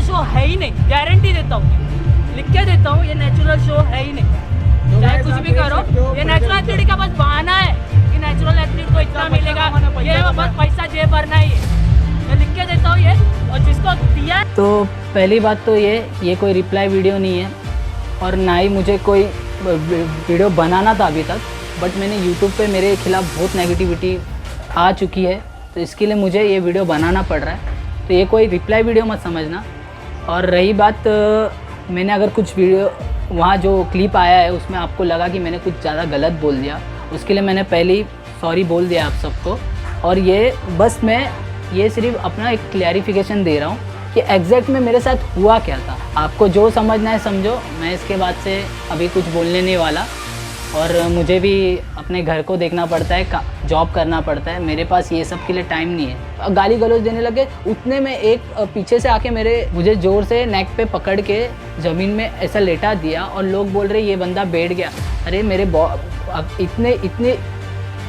Show है ही नहीं, guarantee देता हूँ, लिख के देता हूँ, ये नेचुरल शो है ही नहीं। चाहे कुछ भी करो, ये नेचुरल एथलीट का बस बहाना है कि नेचुरल एथलीट को इतना मिलेगा, ये बस पैसा जेब भरना ही है। मैं लिख के देता हूँ ये, और जिसको दिया। तो पहली बात तो ये कोई रिप्लाई वीडियो नहीं है और ना ही मुझे कोई वीडियो बनाना था अभी तक, बट मैंने यूट्यूब पे मेरे खिलाफ़ बहुत नेगेटिविटी आ चुकी है, तो इसके लिए मुझे ये वीडियो बनाना पड़ रहा है। तो ये कोई रिप्लाई वीडियो मत समझना। और रही बात, मैंने अगर कुछ वीडियो वहाँ जो क्लिप आया है उसमें आपको लगा कि मैंने कुछ ज़्यादा गलत बोल दिया, उसके लिए मैंने पहले ही सॉरी बोल दिया आप सबको। और ये बस मैं ये सिर्फ अपना एक क्लैरिफिकेशन दे रहा हूँ कि एग्जैक्ट में मेरे साथ हुआ क्या था। आपको जो समझना है समझो, मैं इसके बाद से अभी कुछ बोलने नहीं वाला। और मुझे भी अपने घर को देखना पड़ता है, जॉब करना पड़ता है, मेरे पास ये सब के लिए टाइम नहीं है। गाली गलौज देने लगे, उतने में एक पीछे से आके मुझे ज़ोर से नेक पे पकड़ के ज़मीन में ऐसा लेटा दिया और लोग बोल रहे ये बंदा बैठ गया। अरे मेरे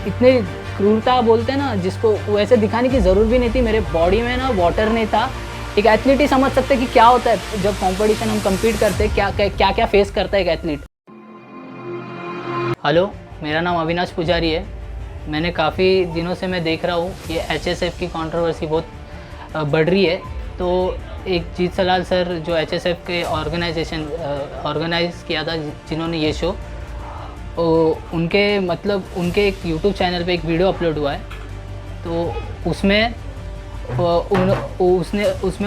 इतने क्रूरता बोलते हैं ना, जिसको वैसे दिखाने की ज़रूरत भी नहीं थी। मेरे बॉडी में ना वाटर नहीं था। एक एथलीट ही समझ सकते कि क्या होता है जब कंपटीशन हम कम्पीट करते हैं, क्या फेस करता है एक एथलीट। हेलो, मेरा नाम अविनाश पुजारी है। मैंने काफ़ी दिनों से मैं देख रहा हूँ ये HSF की कंट्रोवर्सी बहुत बढ़ रही है। तो एक जीत सलाल सर जो HSF के ऑर्गेनाइज़ किया था, जिन्होंने ये शो, उनके एक यूट्यूब चैनल पे एक वीडियो अपलोड हुआ है। तो उसमें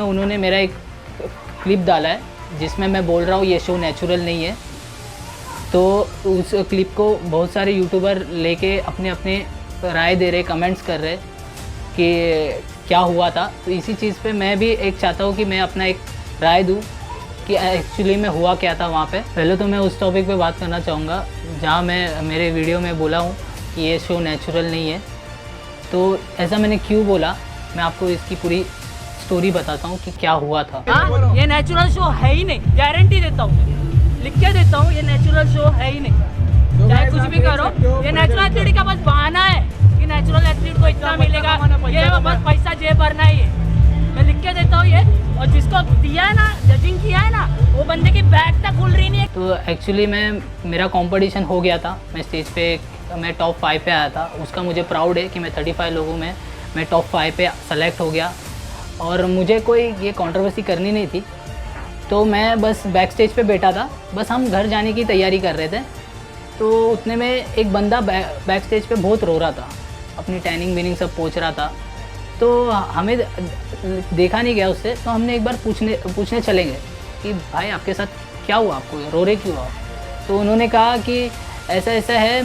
उन्होंने मेरा एक क्लिप डाला है जिसमें मैं बोल रहा हूँ ये शो नेचुरल नहीं है। तो उस क्लिप को बहुत सारे यूट्यूबर लेके अपने राय दे रहे, कमेंट्स कर रहे कि क्या हुआ था। तो इसी चीज़ पे मैं भी एक चाहता हूँ कि मैं अपना एक राय दूँ कि एक्चुअली में हुआ क्या था वहाँ पे। पहले तो मैं उस टॉपिक पे बात करना चाहूँगा जहाँ मैं मेरे वीडियो में बोला हूँ कि ये शो नेचुरल नहीं है। तो ऐसा मैंने क्यों बोला, मैं आपको इसकी पूरी स्टोरी बताता हूँ कि क्या हुआ था। हाँ, ये नेचुरल शो है ही नहीं, गारंटी देता हूँ, लिख के देता हूँ, ये नेचुरल शो है ही नहीं। चाहे कुछ भी करो, ये नेचुरल एथलीट का बस बहाना है कि नेचुरल एथलीट को इतना मिलेगा, ये बस पैसा जेब भरना ही है। मैं लिख के देता हूँ ये, और जिसको दिया है ना, जजिंग किया है ना, वो बंदे की बैग तक खुल रही नहीं है। तो एक्चुअली मेरा कंपटीशन हो गया था, मैं स्टेज पे मैं टॉप 5 पे आया था। उसका मुझे प्राउड है कि मैं 35 लोगों में मैं टॉप 5 पे सेलेक्ट हो गया। और मुझे कोई ये कंट्रोवर्सी करनी नहीं थी, तो मैं बस बैक स्टेज पे बैठा था। बस हम घर जाने की तैयारी कर रहे थे, तो उतने में एक बंदा बैक स्टेज पे बहुत रो रहा था, अपनी टैनिंग विनिंग सब पोंछ रहा था। तो हमें देखा नहीं गया उससे, तो हमने एक बार पूछने चले गए कि भाई आपके साथ क्या हुआ, आपको रो रहे क्यों आप? तो उन्होंने कहा कि ऐसा ऐसा है,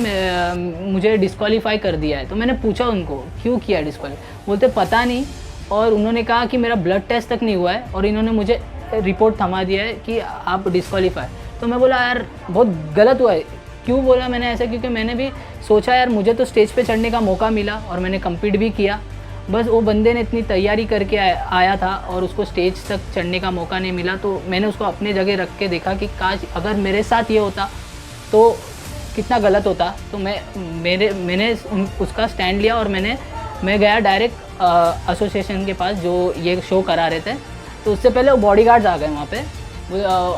मुझे डिस्क्वालीफाई कर दिया है। तो मैंने पूछा उनको क्यों किया डिस्क्वालीफाई, बोलते पता नहीं। और उन्होंने कहा कि मेरा ब्लड टेस्ट तक नहीं हुआ है और इन्होंने मुझे रिपोर्ट थमा दिया है कि आप डिस्क्वालीफाई। तो मैं बोला यार बहुत गलत हुआ है। क्यों बोला मैंने ऐसा, क्योंकि मैंने भी सोचा यार मुझे तो स्टेज पे चढ़ने का मौका मिला और मैंने कम्पीट भी किया। बस वो बंदे ने इतनी तैयारी करके आया था और उसको स्टेज तक चढ़ने का मौका नहीं मिला। तो मैंने उसको अपने जगह रख के देखा कि काश अगर मेरे साथ ये होता तो कितना गलत होता। तो मैंने उसका स्टैंड लिया और मैं गया डायरेक्ट एसोसिएशन के पास जो ये शो करा रहे थे। तो उससे पहले वो बॉडीगार्ड्स आ गए वहाँ पे।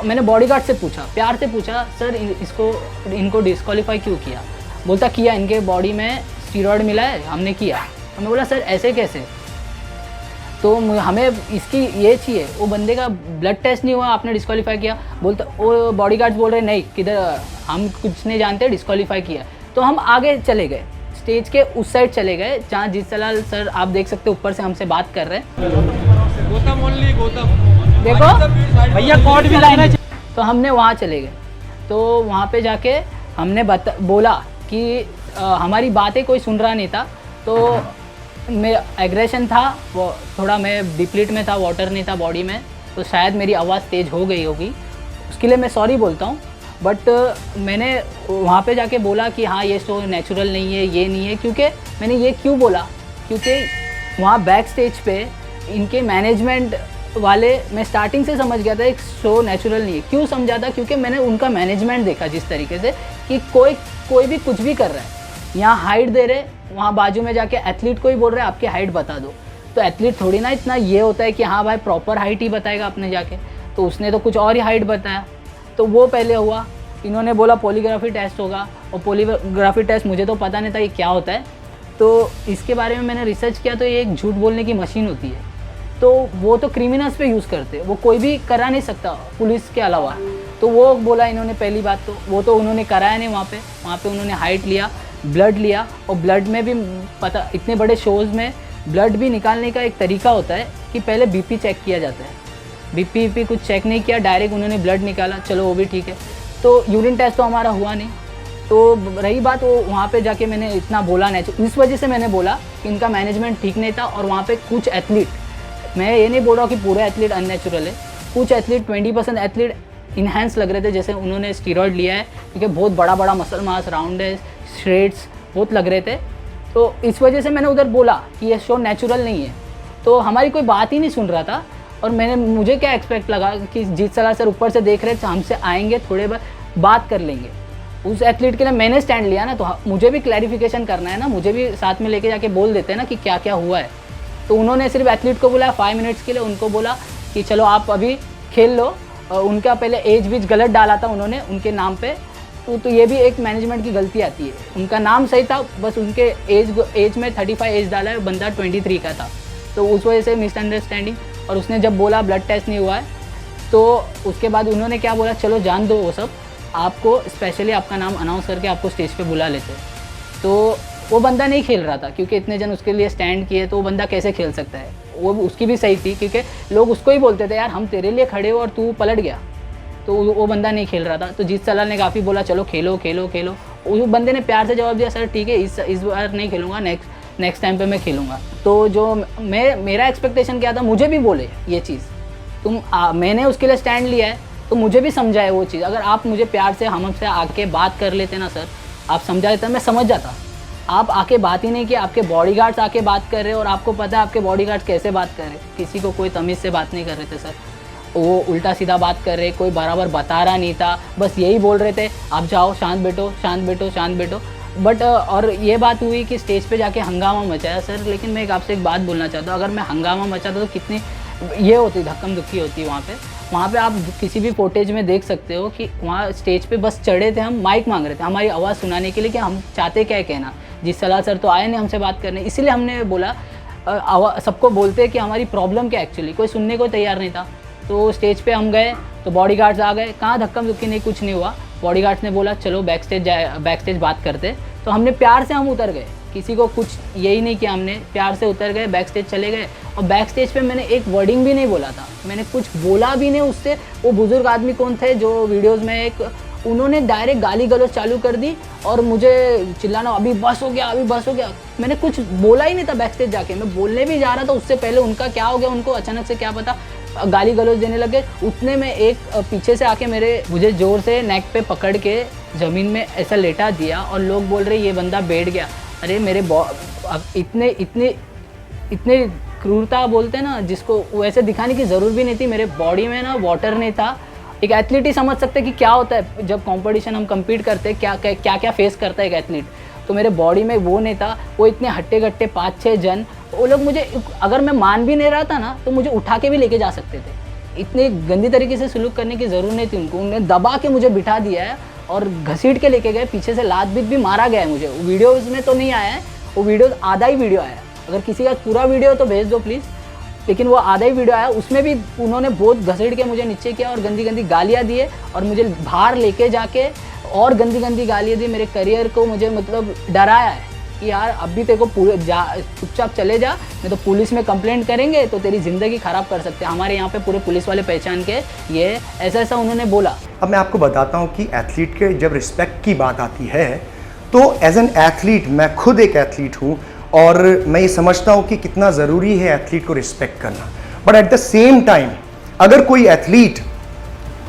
मैंने बॉडीगार्ड से पूछा, प्यार से पूछा, सर इनको डिस्क्वालीफाई क्यों किया? बोलता किया, इनके बॉडी में स्टीरॉयड मिला है, हमने किया। तो मैं बोला सर ऐसे कैसे? तो हमें इसकी ये चाहिए, वो बंदे का ब्लड टेस्ट नहीं हुआ, आपने डिस्क्वालीफाई किया। बोलता वो बॉडीगार्ड्स बोल रहे नहीं, किधर हम कुछ नहीं जानते, डिस्क्वालीफाई किया। तो हम आगे चले गए, स्टेज के उस साइड चले गए जहाँ जीत सलाल सर आप देख सकते ऊपर से हमसे बात कर रहे हैं। गौतम देखो भैया कोर्ट भी लाना। तो हमने वहाँ चले गए। तो वहाँ पे जाके हमने बोला कि हमारी बातें कोई सुन रहा नहीं था। तो मेरा एग्रेशन था, वो थोड़ा मैं डिप्लीट में था, वाटर नहीं था बॉडी में, तो शायद मेरी आवाज़ तेज़ हो गई होगी। उसके लिए मैं सॉरी बोलता हूँ। बट मैंने वहाँ पे जाके बोला कि हाँ ये शो नेचुरल नहीं है, ये नहीं है। क्योंकि मैंने ये क्यों बोला, क्योंकि वहाँ बैक स्टेज पे इनके मैनेजमेंट वाले, मैं स्टार्टिंग से समझ गया था एक शो नेचुरल नहीं है। क्यों समझा था? क्योंकि मैंने उनका मैनेजमेंट देखा जिस तरीके से कि कोई भी कुछ भी कर रहा है। यहाँ हाइट दे रहे, वहाँ बाजू में जाके एथलीट को ही बोल रहे आपकी हाइट बता दो। तो एथलीट थोड़ी ना इतना ये होता है कि हाँ भाई प्रॉपर हाइट ही बताएगा अपने जाके, तो उसने तो कुछ और ही हाइट बताया। तो वो पहले हुआ, इन्होंने बोला पॉलीग्राफी टेस्ट होगा, और पॉलीग्राफी टेस्ट मुझे तो पता नहीं था ये क्या होता है। तो इसके बारे में मैंने रिसर्च किया, तो ये एक झूठ बोलने की मशीन होती है। तो वो तो क्रिमिनल्स पे यूज़ करते हैं, वो कोई भी करा नहीं सकता पुलिस के अलावा। तो वो बोला इन्होंने पहली बात, तो वो तो उन्होंने कराया नहीं वहाँ पे उन्होंने हाइट लिया, ब्लड लिया, और ब्लड में भी पता, इतने बड़े शोज़ में ब्लड भी निकालने का एक तरीका होता है कि पहले बीपी चेक किया जाता है। बीपी कुछ चेक नहीं किया, डायरेक्ट उन्होंने ब्लड निकाला, चलो वो भी ठीक है। तो यूरिन टेस्ट तो हमारा हुआ नहीं। तो रही बात, वो वहाँ पे जाके मैंने इतना बोला नहीं, इस वजह से मैंने बोला कि इनका मैनेजमेंट ठीक नहीं था। और वहाँ पे कुछ एथलीट, मैं ये नहीं बोल रहा कि पूरे एथलीट अननेचुरल है, कुछ एथलीट 20% एथलीट इन्हेंस लग रहे थे, जैसे उन्होंने स्टीरॉयड लिया है, क्योंकि बहुत बड़ा बड़ा मसल मास, राउंड है, श्रेड्स बहुत लग रहे थे। तो इस वजह से मैंने उधर बोला कि ये शो नेचुरल नहीं है। तो हमारी कोई बात ही नहीं सुन रहा था। और मुझे क्या एक्सपेक्ट लगा कि जीत सलाह सर ऊपर से देख रहे थे, हमसे आएंगे, थोड़े बात कर लेंगे। उस एथलीट के लिए मैंने स्टैंड लिया ना, तो मुझे भी क्लैरिफिकेशन करना है ना, मुझे भी साथ में लेके जाके बोल देते हैं ना कि क्या क्या हुआ है। तो उन्होंने सिर्फ एथलीट को बुलाया 5 मिनट्स के लिए, उनको बोला कि चलो आप अभी खेल लो। उनका पहले एज बीज गलत डाला था उन्होंने उनके नाम पे, तो ये भी एक मैनेजमेंट की गलती आती है। उनका नाम सही था, बस उनके एज में 35 एज डाला है, बंदा 23 का था, तो उस वजह से मिसअंडरस्टैंडिंग। और उसने जब बोला ब्लड टेस्ट नहीं हुआ है, तो उसके बाद उन्होंने क्या बोला, चलो जान दो वो सब, आपको स्पेशली आपका नाम अनाउंस करके आपको स्टेज पे बुला लेते। तो वो बंदा नहीं खेल रहा था, क्योंकि इतने जन उसके लिए स्टैंड किए, तो वो बंदा कैसे खेल सकता है। वो उसकी भी सही थी, क्योंकि लोग उसको ही बोलते थे यार हम तेरे लिए खड़े हो और तू पलट गया। तो वो बंदा नहीं खेल रहा था। तो जीत सलाल ने काफ़ी बोला चलो खेलो खेलो खेलो। उस बंदे ने प्यार से जवाब दिया, सर ठीक है इस बार नहीं खेलूँगा, नेक्स्ट टाइम पे मैं खेलूँगा। तो जो मेरा एक्सपेक्टेशन क्या था, मुझे भी बोले ये चीज़, मैंने उसके लिए स्टैंड लिया है, तो मुझे भी समझाए वो चीज़। अगर आप मुझे प्यार से हमसे आके बात कर लेते ना सर, आप समझा लेते, मैं समझ जाता। आप आके बात ही नहीं कि आपके बॉडीगार्ड्स आके बात कर रहे, और आपको पता है आपके बॉडीगार्ड्स कैसे बात कर रहे, किसी को कोई तमीज़ से बात नहीं कर रहे थे सर, वो उल्टा सीधा बात कर रहे, कोई बराबर बता रहा नहीं था, बस यही बोल रहे थे आप जाओ शांत बैठो शांत बैठो शांत बैठो। बट और ये बात हुई कि स्टेज पे जाके हंगामा मचाया सर। लेकिन मैं आपसे एक बात बोलना चाहता हूँ, अगर मैं हंगामा मचाता तो कितनी ये होती, धक्कम धुक्की होती वहाँ पे आप किसी भी फुटेज में देख सकते हो कि वहाँ स्टेज पे बस चढ़े थे, हम माइक मांग रहे थे हमारी आवाज़ सुनाने के लिए कि हम चाहते क्या है कहना। जीत सलाल सर तो आए नहीं हमसे बात करने, इसीलिए हमने बोला सबको बोलते हैं कि हमारी प्रॉब्लम क्या एक्चुअली, कोई सुनने को तैयार नहीं था। तो स्टेज पे हम गए तो बॉडीगार्ड्स आ गए, कहाँ धक्कम धुक्की नहीं, कुछ नहीं हुआ। बॉडीगार्ड्स ने बोला चलो बैक स्टेज बात करते, तो हमने प्यार से हम उतर गए, किसी को कुछ यही नहीं किया, हमने प्यार से उतर गए, बैक स्टेज चले गए। और बैक स्टेज पे मैंने एक वर्डिंग भी नहीं बोला था, मैंने कुछ बोला भी नहीं उससे। वो बुजुर्ग आदमी कौन थे जो वीडियोज़ में उन्होंने डायरेक्ट गाली गलौज चालू कर दी और मुझे चिल्लाना अभी बस हो गया अभी बस हो गया। मैंने कुछ बोला ही नहीं था बैक स्टेज जाके, मैं बोलने भी जा रहा था उससे पहले उनका क्या हो गया, उनको अचानक से क्या पता गाली गलौज देने लगे। उतने में एक पीछे से आके मुझे ज़ोर से नेक पे पकड़ के ज़मीन में ऐसा लेटा दिया और लोग बोल रहे ये बंदा बैठ गया। अरे मेरे इतने क्रूरता बोलते हैं ना जिसको वैसे दिखाने की ज़रूरत भी नहीं थी। मेरे बॉडी में ना वाटर नहीं था। एक एथलीट ही समझ सकते कि क्या होता है जब कंपटीशन हम compete करते हैं, क्या फेस करता है एक एथलीट। तो मेरे बॉडी में वो नहीं था। वो इतने हट्टे गट्टे 5-6 जन, वो लोग मुझे अगर मैं मान भी नहीं रहा था ना तो मुझे उठा के भी लेके जा सकते थे। इतनी गंदी तरीके से सलूक करने की ज़रूरत नहीं थी उनको। उन्होंने दबा के मुझे बिठा दिया है और घसीट के लेके गए, पीछे से लात बीत भी मारा गया है मुझे। वीडियोज़ में तो नहीं आया है, वो वीडियो आधा ही वीडियो आया। अगर किसी का पूरा वीडियो तो भेज दो प्लीज़, लेकिन वो आधा ही वीडियो आया। उसमें भी उन्होंने बहुत घसीट के मुझे नीचे किया और गंदी गंदी गालियाँ दिए और मुझे बाहर लेके जाके और गंदी गंदी गालियाँ दी। मेरे करियर को मुझे मतलब डराया है कि यार अभी तेरे को चुपचाप चले जा, नहीं तो पुलिस में कंप्लेंट करेंगे तो तेरी ज़िंदगी ख़राब कर सकते हैं। हमारे यहाँ पे पूरे पुलिस वाले पहचान के ये ऐसा उन्होंने बोला। अब मैं आपको बताता हूँ कि एथलीट के जब रिस्पेक्ट की बात आती है तो एज एन एथलीट, मैं खुद एक एथलीट हूँ और मैं ये समझता हूँ कि कितना ज़रूरी है एथलीट को रिस्पेक्ट करना। But at the same time अगर कोई एथलीट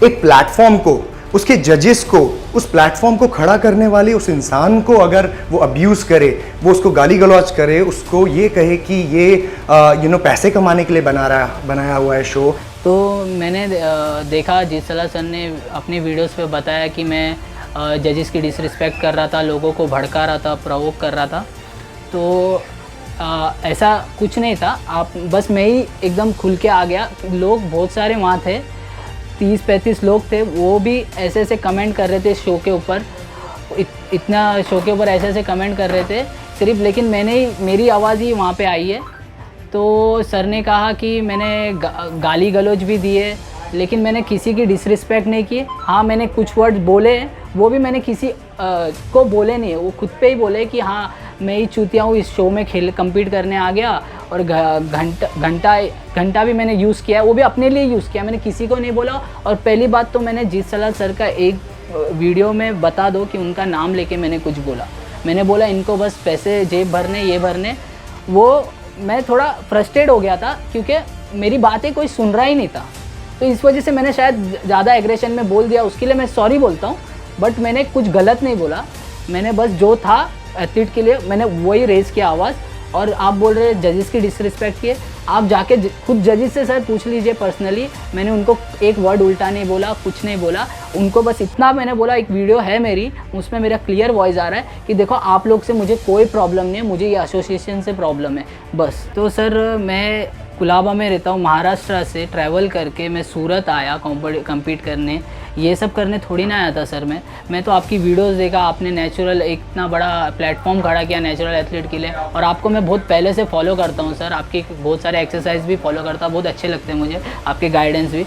एक प्लेटफॉर्म को, उसके जजेस को, उस प्लेटफॉर्म को खड़ा करने वाले उस इंसान को अगर वो अब्यूज़ करे, वो उसको गाली गलौज करे, उसको ये कहे कि ये पैसे कमाने के लिए बनाया हुआ है शो। तो मैंने देखा जीत सलाल सर ने अपनी वीडियोस पे बताया कि मैं जजेस की डिसरिस्पेक्ट कर रहा था, लोगों को भड़का रहा था, प्रोवोक कर रहा था। तो ऐसा कुछ नहीं था, आप बस मैं ही एकदम खुल के आ गया। लोग बहुत सारे वहाँ थे, 30-35 लोग थे, वो भी ऐसे ऐसे कमेंट कर रहे थे शो के ऊपर, इतना शो के ऊपर ऐसे ऐसे कमेंट कर रहे थे सिर्फ, लेकिन मेरी आवाज़ ही वहाँ पे आई है। तो सर ने कहा कि मैंने गाली गलौज भी दिए, लेकिन मैंने किसी की डिसरिस्पेक्ट नहीं की। हाँ, मैंने कुछ वर्ड बोले, वो भी मैंने किसी को बोले नहीं है, वो खुद पे ही बोले कि हाँ मैं ही चूतिया हूँ, इस शो में कम्पीट करने आ गया, और घंटा भी मैंने यूज़ किया है, वो भी अपने लिए यूज़ किया, मैंने किसी को नहीं बोला। और पहली बात तो मैंने जीत सलाल सर का एक वीडियो में बता दो कि उनका नाम लेके मैंने कुछ बोला, मैंने बोला इनको बस पैसे जेब भरने, ये भरने। वो मैं थोड़ा फ्रस्ट्रेट हो गया था क्योंकि मेरी बातें कोई सुन रहा ही नहीं था, तो इस वजह से मैंने शायद ज़्यादा एग्रेशन में बोल दिया, उसके लिए मैं सॉरी बोलता हूँ। बट मैंने कुछ गलत नहीं बोला, मैंने बस जो था एथलीट के लिए मैंने वही रेज़ किया आवाज़। और आप बोल रहे जजेस की डिसरिस्पेक्ट किए, आप जाके खुद जजेस से सर पूछ लीजिए पर्सनली, मैंने उनको एक वर्ड उल्टा नहीं बोला, कुछ नहीं बोला, उनको बस इतना मैंने बोला, एक वीडियो है मेरी, उसमें मेरा क्लियर वॉइस आ रहा है कि देखो आप लोग से मुझे कोई प्रॉब्लम नहीं है, मुझे ये एसोसिएशन से प्रॉब्लम है बस। तो सर मैं कुलाबा में रहता हूँ, महाराष्ट्र से ट्रैवल करके मैं सूरत आया कम्पीट करने, ये सब करने थोड़ी ना आया था सर। मैं तो आपकी वीडियोस देखा, आपने नेचुरल एक इतना बड़ा प्लेटफॉर्म खड़ा किया नेचुरल एथलीट के लिए, और आपको मैं बहुत पहले से फॉलो करता हूँ सर, आपकी बहुत सारे एक्सरसाइज भी फॉलो करता हूँ, बहुत अच्छे लगते हैं मुझे आपके गाइडेंस भी।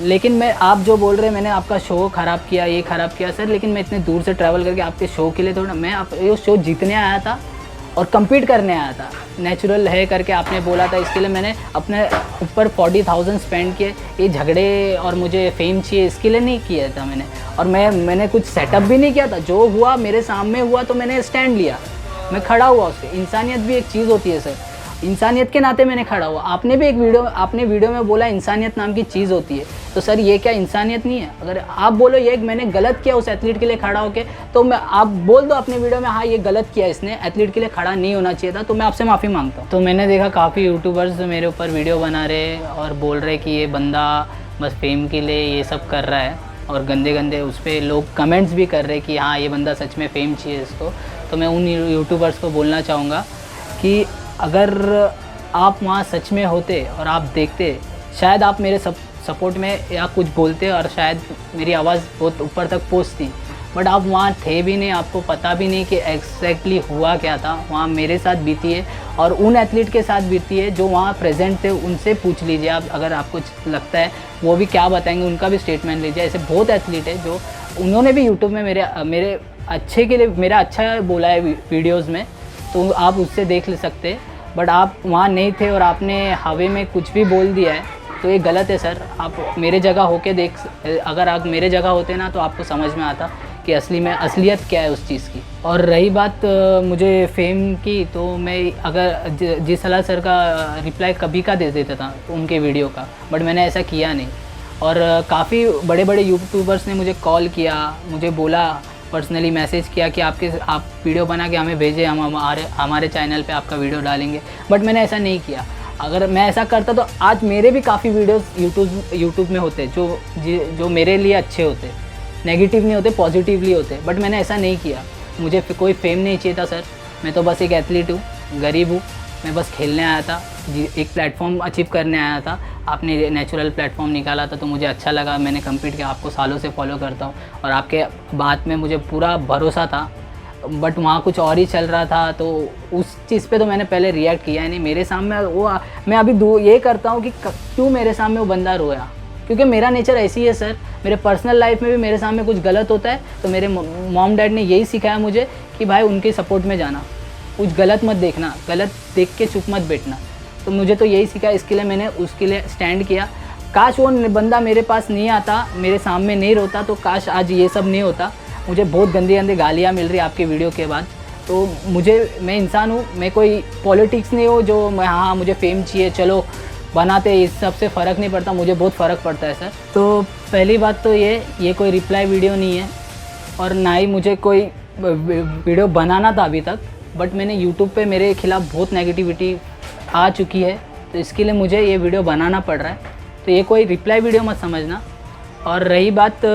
लेकिन मैं आप जो बोल रहे हैं मैंने आपका शो ख़राब किया, ये ख़राब किया सर, लेकिन मैं इतने दूर से ट्रैवल करके आपके शो के लिए थोड़ा, मैं ये शो जीतने आया था और कम्पीट करने आया था, नेचुरल है करके आपने बोला था, इसके लिए मैंने अपने ऊपर 40,000 स्पेंड किए। ये झगड़े और मुझे फेम चाहिए इसके लिए नहीं किया था मैंने, और मैंने कुछ सेटअप भी नहीं किया था, जो हुआ मेरे सामने हुआ तो मैंने स्टैंड लिया, मैं खड़ा हुआ उससे। इंसानियत भी एक चीज़ होती है सर, इंसानियत के नाते मैंने खड़ा हुआ। आपने भी आपने वीडियो में बोला इंसानियत नाम की चीज़ होती है, तो सर ये क्या इंसानियत नहीं है? अगर आप बोलो ये मैंने गलत किया उस एथलीट के लिए खड़ा होके, तो मैं आप बोल दो अपने वीडियो में हाँ ये गलत किया, इसने एथलीट के लिए खड़ा नहीं होना चाहिए था, तो मैं आपसे माफ़ी मांगता हूँ। तो मैंने देखा काफ़ी यूट्यूबर्स मेरे ऊपर वीडियो बना रहे और बोल रहे कि ये बंदा बस फेम के लिए ये सब कर रहा है, और गंदे गंदे उस पर लोग कमेंट्स भी कर रहे कि हाँ ये बंदा सच में फेम चाहिए इसको। तो मैं उन यूट्यूबर्स को बोलना चाहूँगा कि अगर आप वहाँ सच में होते और आप देखते, शायद आप मेरे सपोर्ट में या कुछ बोलते और शायद मेरी आवाज़ बहुत ऊपर तक पहुँचती, बट आप वहाँ थे भी नहीं, आपको पता भी नहीं कि एग्जैक्टली हुआ क्या था। वहाँ मेरे साथ बीती है और उन एथलीट के साथ बीती है जो वहाँ प्रेजेंट थे, उनसे पूछ लीजिए आप, अगर आपको लगता है वो भी क्या बताएंगे, उनका भी स्टेटमेंट लीजिए। ऐसे बहुत एथलीट है जो उन्होंने भी यूट्यूब में मेरे अच्छे के लिए मेरा अच्छा बोला है वीडियोज़ में, तो आप उससे देख ले सकते, बट आप वहाँ नहीं थे और आपने हवे में कुछ भी बोल दिया है, तो ये गलत है सर। आप मेरे जगह होके अगर आप मेरे जगह होते ना तो आपको समझ में आता कि असलियत क्या है उस चीज़ की। और रही बात मुझे फेम की, तो मैं अगर जी सलाल सर का रिप्लाई कभी का दे देता था उनके वीडियो का, बट मैंने ऐसा किया नहीं। और काफ़ी बड़े बड़े यूट्यूबर्स ने मुझे कॉल किया, मुझे बोला, पर्सनली मैसेज किया कि आप वीडियो बना के हमें भेजें, हम हमारे चैनल पे आपका वीडियो डालेंगे, बट मैंने ऐसा नहीं किया। अगर मैं ऐसा करता तो आज मेरे भी काफ़ी वीडियोस यूट्यूब में होते जो मेरे लिए अच्छे होते, नेगेटिव नहीं होते, पॉजिटिवली होते, बट मैंने ऐसा नहीं किया। मुझे कोई फेम नहीं चाहिए था सर, मैं तो बस एक एथलीट हूँ, गरीब हूँ, मैं बस खेलने आया था, एक प्लेटफॉर्म अचीव करने आया था। आपने नेचुरल प्लेटफॉर्म निकाला था तो मुझे अच्छा लगा, मैंने कम्पीट किया, आपको सालों से फॉलो करता हूँ और आपके बात में मुझे पूरा भरोसा था, बट वहाँ कुछ और ही चल रहा था, तो उस चीज़ पे तो मैंने पहले रिएक्ट किया ही नहीं। मेरे सामने वो मैं अभी ये करता हूँ कि क्यों मेरे सामने वो बंदा रोया, क्योंकि मेरा नेचर ऐसी है सर। मेरे पर्सनल लाइफ में भी मेरे सामने कुछ गलत होता है तो मेरे मॉम डैड ने यही सिखाया मुझे कि भाई उनके सपोर्ट में जाना, कुछ गलत मत देखना, गलत देख के चुप मत बैठना। तो मुझे तो यही सिखाया, इसके लिए मैंने उसके लिए स्टैंड किया। काश वो बंदा मेरे पास नहीं आता, मेरे सामने नहीं रोता, तो काश आज ये सब नहीं होता। मुझे बहुत गंदी गंदी गालियाँ मिल रही आपके वीडियो के बाद, तो मैं इंसान हूँ, मैं कोई पॉलिटिक्स नहीं हो जो हाँ मुझे फेम चाहिए चलो बनाते, इस सब से फ़र्क नहीं पड़ता, मुझे बहुत फ़र्क पड़ता है सर। तो पहली बात तो ये कोई रिप्लाई वीडियो नहीं है और ना ही मुझे कोई वीडियो बनाना था अभी तक, बट मैंने यूट्यूब पे मेरे खिलाफ़ बहुत नेगेटिविटी आ चुकी है, तो इसके लिए मुझे ये वीडियो बनाना पड़ रहा है। तो ये कोई रिप्लाई वीडियो मत समझना। और रही बात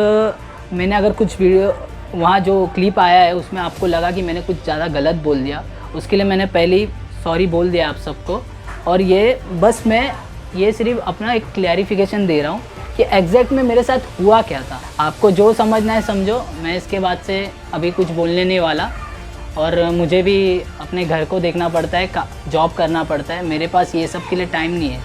मैंने अगर कुछ वीडियो वहाँ जो क्लिप आया है उसमें आपको लगा कि मैंने कुछ ज़्यादा गलत बोल दिया, उसके लिए मैंने पहले ही सॉरी बोल दिया आप सबको। और ये बस मैं ये सिर्फ अपना एक क्लैरिफिकेशन दे रहा हूँ कि एग्जैक्ट में मेरे साथ हुआ क्या था। आपको जो समझना है समझो, मैं इसके बाद से अभी कुछ बोलने नहीं वाला। और मुझे भी अपने घर को देखना पड़ता है, जॉब करना पड़ता है, मेरे पास ये सब के लिए टाइम नहीं है।